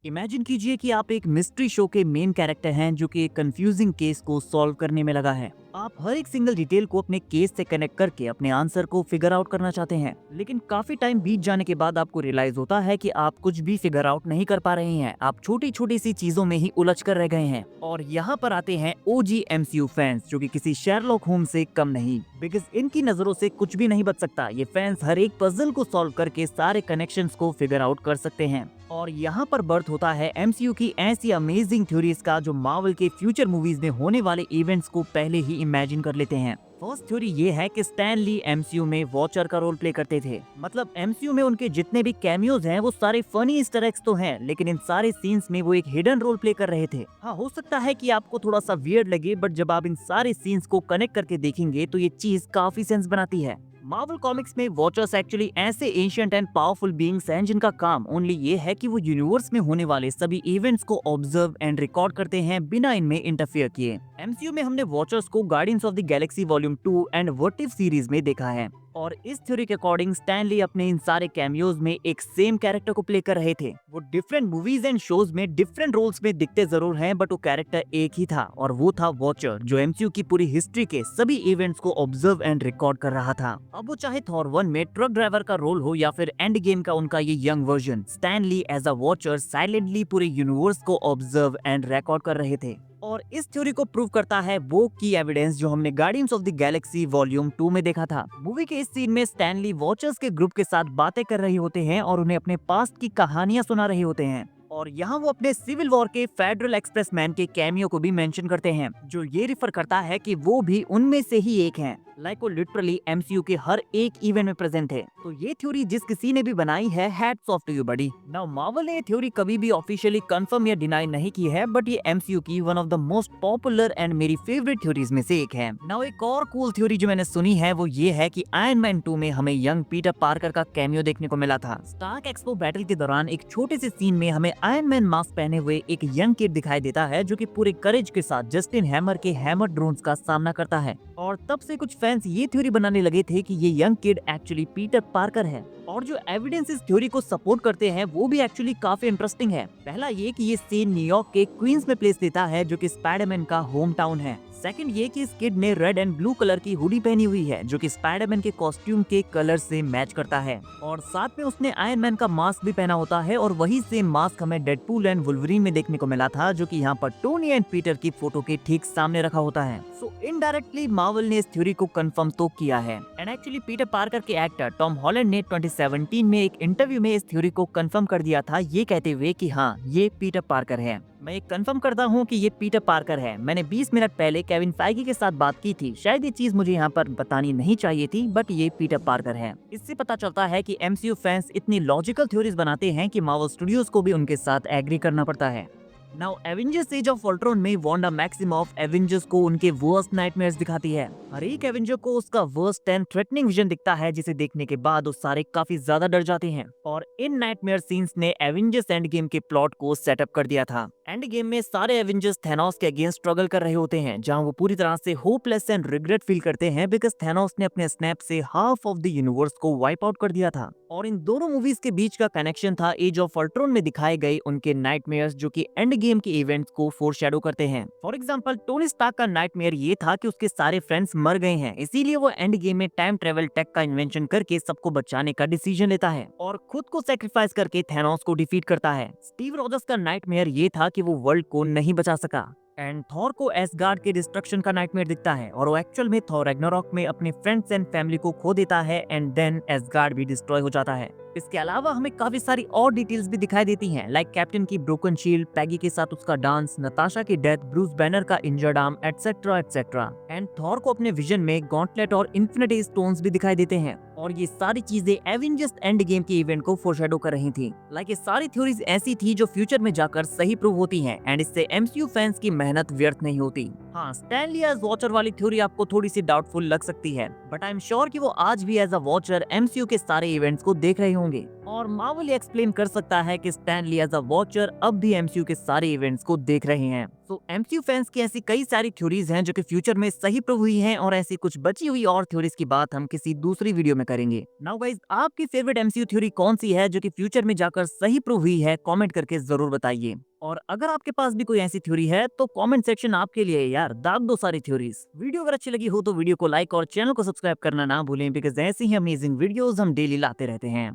Imagine कीजिए कि आप एक मिस्ट्री शो के मेन कैरेक्टर हैं जो कि एक कंफ्यूजिंग केस को सॉल्व करने में लगा है। आप हर एक सिंगल डिटेल को अपने केस से कनेक्ट करके अपने आंसर को फिगर आउट करना चाहते हैं, लेकिन काफी टाइम बीत जाने के बाद आपको रियलाइज होता है कि आप कुछ भी फिगर आउट नहीं कर पा रहे हैं। आप छोटी छोटी सी चीजों में ही उलझ कर रह गए हैं। और यहाँ पर आते हैं ओजी एमसीयू फैंस, जो कि किसी शेरलॉक होम्स से कम नहीं, बिकॉज इनकी नजरों से कुछ भी नहीं बच सकता। ये फैंस हर एक पजल को सॉल्व करके सारे कनेक्शंस को फिगर आउट कर सकते हैं। और यहाँ पर बर्थ होता है एमसीयू की ऐसी अमेजिंग थ्योरीज का जो मार्वल के फ्यूचर मूवीज में होने वाले इवेंट्स को पहले ही इमेजिन कर लेते हैं। फर्स्ट थ्योरी ये है कि स्टैन ली एमसीयू में वॉचर का रोल प्ले करते थे। मतलब एमसीयू में उनके जितने भी कैमियोज हैं वो सारे फनी ईस्टर एग्स तो हैं, लेकिन इन सारे सीन्स में वो एक हिडन रोल प्ले कर रहे थे। हाँ, हो सकता है कि आपको थोड़ा सा वियर्ड लगे, बट जब आप इन सारे सीन्स को कनेक्ट करके देखेंगे तो ये चीज काफी सेंस बनाती है। मार्वल कॉमिक्स में वॉचर्स एक्चुअली ऐसे एंशिएंट एंड पावरफुल बीइंग्स हैं जिनका काम ओनली ये है कि वो यूनिवर्स में होने वाले सभी इवेंट्स को ऑब्जर्व एंड रिकॉर्ड करते हैं बिना इनमें इंटरफियर किए। एमसीयू में हमने वॉचर्स को guardians of the Galaxy volume 2 and what if series में देखा है। और इस थ्योरी के अकॉर्डिंग स्टैन ली अपने इन सारे कैमियोज में एक सेम कैरेक्टर को प्ले कर रहे थे। वो डिफरेंट मूवीज एंड शोज में डिफरेंट रोल्स में दिखते जरूर हैं, बट वो कैरेक्टर एक ही था, और वो था वॉचर, जो एमसीयू की पूरी हिस्ट्री के सभी इवेंट्स को ऑब्जर्व एंड रिकॉर्ड कर रहा था। अब वो चाहे थॉर 1 में ट्रक ड्राइवर का रोल हो या फिर एंड गेम का उनका ये young version, Stan Lee as a watcher silently पूरे यूनिवर्स को ऑब्जर्व एंड रिकॉर्ड कर रहे थे। और इस थ्योरी को प्रूव करता है वो की एविडेंस जो हमने guardians of the Galaxy volume 2 में देखा था। मूवी के इस सीन में स्टैन ली वॉचर्स के ग्रुप के साथ बातें कर रहे होते हैं और उन्हें अपने पास्ट की कहानियां सुना रहे होते हैं। और यहाँ वो अपने सिविल वॉर के फेडरल एक्सप्रेस मैन के कैमियो को भी मेंशन करते हैं, जो ये रिफर करता है कि वो भी उनमें से ही एक हैं। वो लिटरली एमसीयू के हर एक इवेंट में प्रेजेंट है। तो ये थ्योरी जिस किसी ने भी बनाई है, hats off to you buddy. Now Marvel ने ये थ्योरी कभी भी ऑफिशियली कंफर्म या डिनाई नहीं की है, बट ये एमसीयू की one of the most popular and मेरी फेवरेट थ्योरीज में से एक है। नाउ एक और कूल थ्योरी जो मैंने सुनी है वो ये है कि आयरन मैन 2 में हमें यंग पीटर पार्कर का कैमियो देखने को मिला था। स्टार्क एक्सपो बैटल के दौरान एक छोटे से सीन में हमें आयरन मैन मास्क पहने हुए एक यंग किड दिखाई देता है, जो कि पूरे करेज के साथ जस्टिन हैमर के हैमर ड्रोन्स का सामना करता है। और तब से कुछ फैंस ये थ्योरी बनाने लगे थे कि ये young kid actually Peter Parker है। और जो एविडेंस इस थ्योरी को सपोर्ट करते हैं वो भी एक्चुअली काफी इंटरेस्टिंग है। पहला ये कि ये सीन न्यूयॉर्क के क्वींस में प्लेस लेता है, जो कि स्पाइडरमैन का होम टाउन है। सेकंड ये कि इस किड ने रेड एंड ब्लू कलर की हुडी पहनी हुई है, जो कि स्पाइडरमैन के कॉस्ट्यूम के कलर से मैच करता है। और साथ में उसने आयरन मैन का मास्क भी पहना होता है, और वही सेम मास्क हमें डेडपूल एंड वुल्वरीन में देखने को मिला था, जो कि यहाँ पर टोनी एंड पीटर की फोटो के ठीक सामने रखा होता है। सो इनडायरेक्टली मार्वल ने इस थ्योरी को कंफर्म तो किया है। एंड एक्चुअली पीटर पार्कर के एक्टर टॉम हॉलैंड ने 2017 में एक इंटरव्यू में इस थ्योरी को कंफर्म कर दिया था, ये कहते हुए कि हाँ, ये पीटर पार्कर है। मैं कंफर्म करता हूँ कि ये पीटर पार्कर है। मैंने 20 मिनट पहले केविन फाइगी के साथ बात की थी। शायद ये चीज मुझे यहाँ पर बतानी नहीं चाहिए थी, बट ये पीटर पार्कर है। इससे पता चलता है कि एमसीयू फैंस इतनी लॉजिकल थ्योरीज बनाते हैं कि मार्वल स्टूडियोज को भी उनके साथ एग्री करना पड़ता है। Now Avengers Age of Ultron में वांडा मैक्सिमॉफ एवेंजर्स को उनके वर्स्ट नाइटमेयर्स दिखाती है। हर एक एवेंजर को उसका वर्स्ट एंड थ्रेटनिंग विजन दिखता है, जिसे देखने के बाद वो सारे काफी ज्यादा डर जाते हैं। और इन नाइटमेयर सीन्स ने एवेंजर्स एंड गेम के प्लॉट को सेटअप कर दिया था। एंड गेम में सारे एवेंजर्स थैनोस के अगेंस्ट स्ट्रगल कर रहे होते हैं, जहां वो पूरी तरह से होपलेस एंड रिग्रेट फील करते हैं, बिकॉज थैनोस ने अपने स्नैप से हाफ ऑफ द यूनिवर्स को वाइप आउट कर दिया था। और इन दोनों मूवीज के बीच का कनेक्शन था एज ऑफ अल्ट्रॉन में दिखाए गए उनके नाइटमेयर्स, जो कि एंड गेम के इवेंट्स को फोरशैडो करते हैं। फॉर एग्जांपल टोनी स्टार्क का नाइटमेयर ये था कि उसके सारे फ्रेंड्स मर गए हैं, इसीलिए वो एंड गेम में टाइम ट्रेवल टेक का इन्वेंशन करके सबको बचाने का डिसीजन लेता है और खुद को सेक्रीफाइस करके थैनोस को डिफीट करता है। स्टीव रॉजर्स का नाइटमेयर ये था कि वो वर्ल्ड को नहीं बचा सका। एंड थॉर को एसगार्ड के डिस्ट्रक्शन का नाइटमेयर दिखता है, और वो एक्चुअल में थॉर रैग्नारॉक में अपने फ्रेंड्स एंड फैमिली को खो देता है, एंड देन एसगार्ड भी डिस्ट्रॉय हो जाता है। इसके अलावा हमें काफी सारी और डिटेल्स भी दिखाई देती हैं, लाइक कैप्टन की ब्रोकन शील्ड, पैगी के साथ उसका डांस, नताशा की डेथ, ब्रूस बैनर का injured arm, etcetera etcetera. And Thor को अपने विजन में गॉन्टलेट और इन्फिनिटी स्टोन्स भी दिखाई देते हैं, और ये सारी चीजें एवेंजर्स एंड गेम के इवेंट को फोरशैडो कर रही थी। लाइक ये सारी थ्योरीज ऐसी थी जो फ्यूचर में जाकर सही प्रूव होती हैं, एंड इससे एमसीयू फैंस की मेहनत व्यर्थ नहीं होती। हाँ, स्टैन ली एज वॉचर वाली थ्योरी आपको थोड़ी सी डाउटफुल लग सकती है, बट आई एम श्योर कि वो आज भी एज अ वॉचर एमसीयू के सारे इवेंट्स को देख रहे होंगे। और मार्वल एक्सप्लेन कर सकता है कि Stan Lee as a watcher अब भी एमसीयू के सारे इवेंट्स को देख रहे हैं। तो एमसीयू फैंस की ऐसी कई सारी थ्योरीज हैं जो कि फ्यूचर में सही प्रूव हुई हैं, और ऐसी कुछ बची हुई और थ्योरीज की बात हम किसी दूसरी वीडियो में करेंगे। नाउ गाइस, आपकी फेवरेट एमसीयू थ्योरी कौन सी है जो कि फ्यूचर में जाकर सही प्रूव हुई है? कमेंट करके जरूर बताइए। और अगर आपके पास भी कोई ऐसी थ्योरी है तो कमेंट सेक्शन आपके लिए है यार, दाग दो सारी थ्योरीज। वीडियो अगर अच्छी लगी हो तो वीडियो को लाइक और चैनल को सब्सक्राइब करना ना भूलें, बिकॉज ऐसी ही अमेजिंग वीडियोस हम डेली लाते रहते हैं।